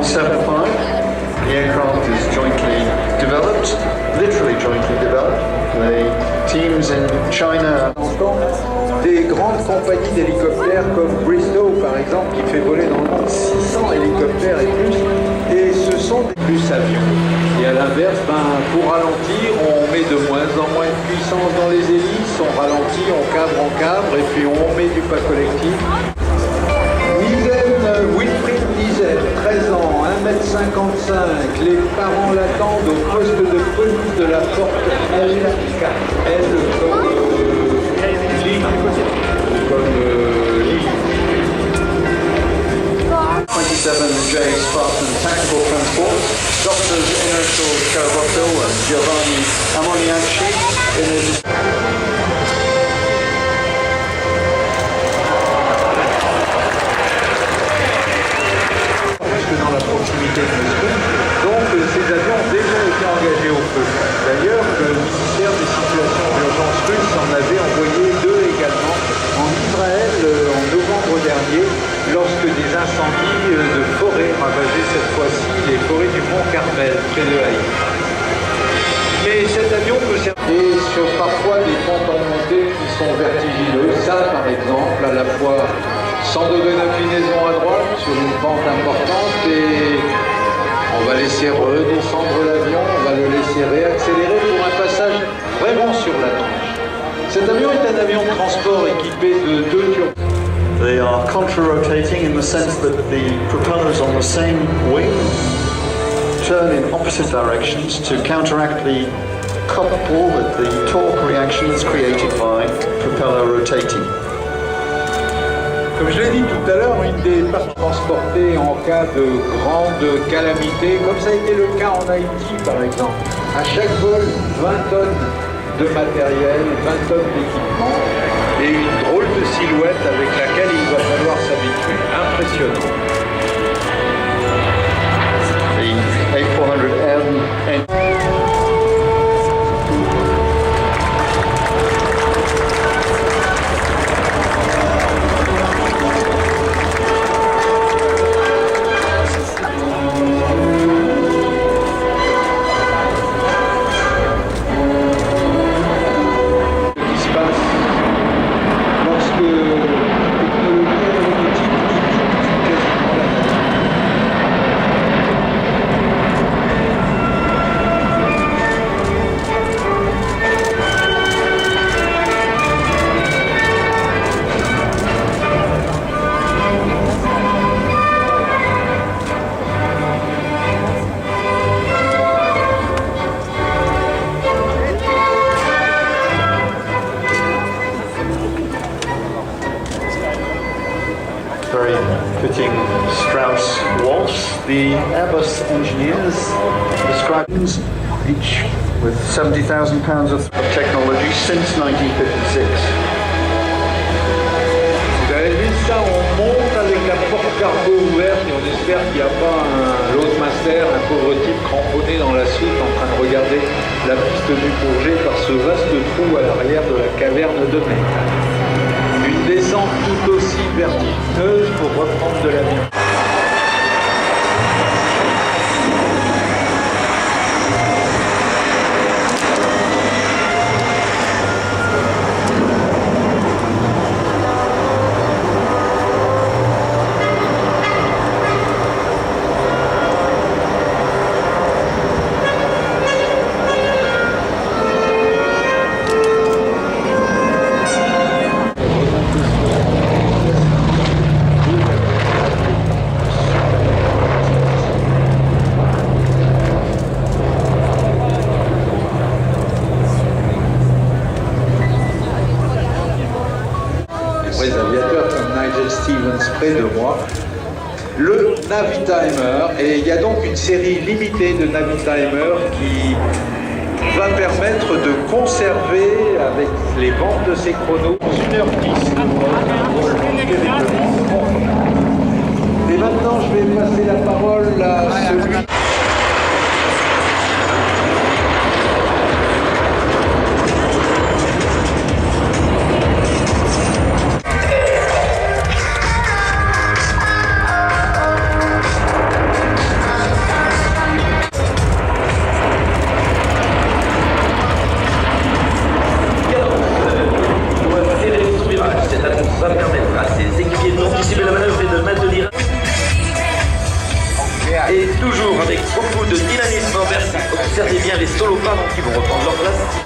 175. The aircraft is jointly developed, literally jointly developed. The teams in China. Des grandes compagnies d'hélicoptères comme Bristow par exemple qui fait voler dans le monde 600 hélicoptères et plus, et ce sont des plus avions. Et à l'inverse, pour ralentir, on met de moins en moins de puissance dans les hélices, on ralentit, on cadre et puis on met du pas collectif. Wilfried Nizel, 13 ans, 1m55, les parents l'attendent au poste de police de la porte L4. L comme Lille. 27J Spartan Tactical Transport, Doctors Inertial Caravato and Giovanni Ammoniaci in his... Dans la proximité de Moscou. Donc ces avions ont déjà été engagés au feu. D'ailleurs, le ministère des situations d'urgence russe en avait envoyé 2 également en Israël en novembre dernier, lorsque des incendies de forêt ravageaient cette fois-ci les forêts du Mont Carmel, près de Haïti. Mais cet avion peut servir et sur parfois des pentes en montée qui sont vertigineuses. Ça, par exemple, à la fois 100 degrés d'inclinaison à droite sur une pente importante et on va laisser redescendre l'avion, on va le laisser réaccélérer pour un passage vraiment sur la tranche. Cet avion est un avion de transport équipé de 2 turbines. They are contra-rotating in the sense that the propellers on the same wing turn in opposite directions to counteract the couple that the torque reaction is created by propeller rotating. Comme je l'ai dit tout à l'heure, une des parties transportées en cas de grande calamité, comme ça a été le cas en Haïti par exemple. À chaque vol, 20 tonnes de matériel, 20 tonnes d'équipement et une drôle de silhouette avec laquelle il va falloir s'habituer. Impressionnant. The A400M very fitting Strauss waltz. The Airbus engineers describe each with 70,000 pounds of technology since 1956. Vous avez vu ça, on monte avec la porte cargo ouverte et on espère qu'il n'y a pas un Loadmaster, un pauvre type cramponné dans la soute en train de regarder la piste du Bourget par ce vaste trou à l'arrière de la caverne de métal. Une descente tout aussi vertigineuse pour reprendre de l'avion. Les aviateurs comme Nigel Stevens près de moi, le Navitimer, et il y a donc une série limitée de Navitimer qui va permettre de conserver avec les ventes de ces chronos 1h10 et maintenant je vais passer la parole à celui observez bien les solopas qui vont reprendre leur place.